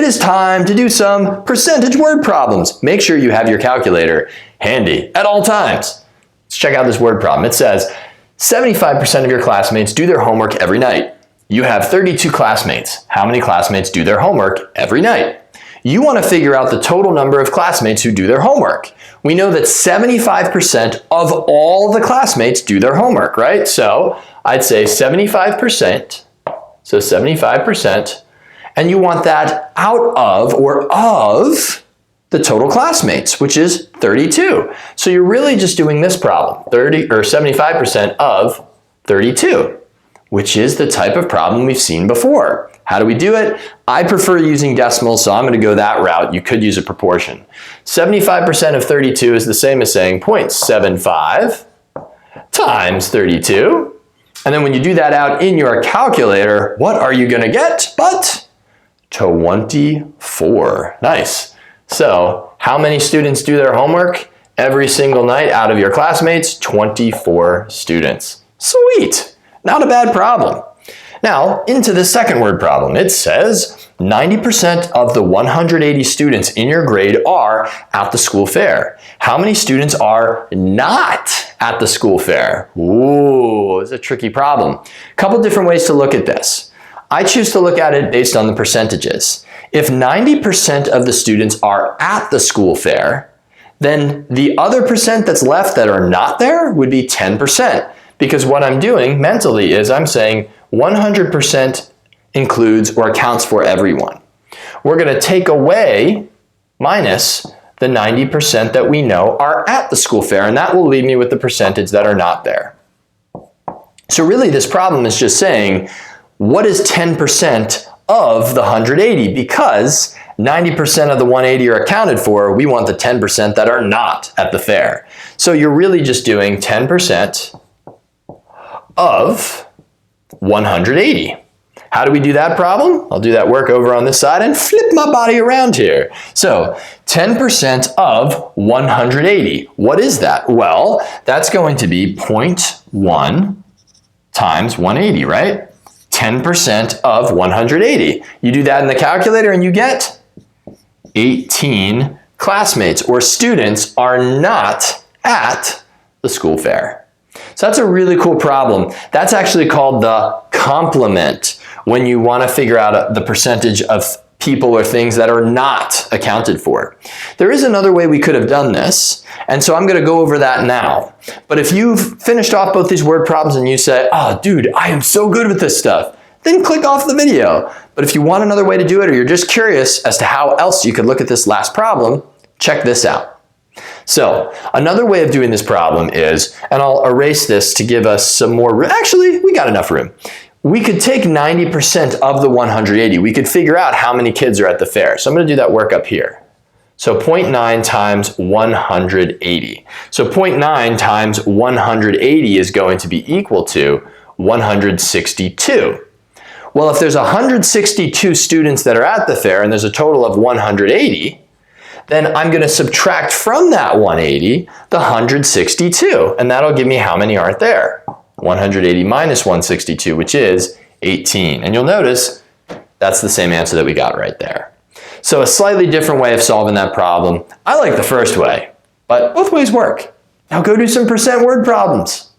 is time to do some percentage word problems. Make sure you have your calculator handy at all times. Let's check out this word problem. It says 75% of your classmates do their homework every night. You have 32 classmates. How many classmates do their homework every night? You want to figure out the total number of classmates who do their homework. We know that 75% of all the classmates do their homework, right? So I'd say 75%, so 75%, and you want that out of or of the total classmates, which is 32. So you're really just doing this problem, 75% of 32, which is the type of problem we've seen before. How do we do it? I prefer using decimals, so I'm going to go that route. You could use a proportion. 75% of 32 is the same as saying 0.75 times 32. And then when you do that out in your calculator, what are you going to get but 24? Nice. So how many students do their homework every single night out of your classmates? 24 students. Sweet. Not a bad problem. Now, into the second word problem. It says 90% of the 180 students in your grade are at the school fair. How many students are not at the school fair? Ooh, it's a tricky problem. A couple different ways to look at this. I choose to look at it based on the percentages. If 90% of the students are at the school fair, then the other percent that's left that are not there would be 10%. Because what I'm doing mentally is I'm saying 100% includes or accounts for everyone. We're going to take away minus the 90% that we know are at the school fair, and that will leave me with the percentage that are not there. So really this problem is just saying, what is 10% of the 180? Because 90% of the 180 are accounted for, we want the 10% that are not at the fair. So you're really just doing 10% of 180. How do we do that problem? I'll do that work over on this side and flip my body around here. So 10% of 180. What is that? Well, that's going to be 0.1 times 180, right? 10% of 180. You do that in the calculator and you get 18 classmates or students are not at the school fair. So that's a really cool problem. That's actually called the complement when you want to figure out the percentage of people or things that are not accounted for. There is another way we could have done this, and so I'm going to go over that now. But if you've finished off both these word problems and you say, oh, dude, I am so good with this stuff, then click off the video. But if you want another way to do it or you're just curious as to how else you could look at this last problem, check this out. So another way of doing this problem is, and I'll erase this to give us some more room. Actually, we got enough room. We could take 90% of the 180. We could figure out how many kids are at the fair. So I'm going to do that work up here. So 0.9 times 180. So 0.9 times 180 is going to be equal to 162. Well, if there's 162 students that are at the fair and there's a total of 180, then I'm going to subtract from that 180 the 162, and that'll give me how many aren't there. 180 minus 162, which is 18. And you'll notice that's the same answer that we got right there. So a slightly different way of solving that problem. I like the first way, but both ways work. Now go do some percent word problems.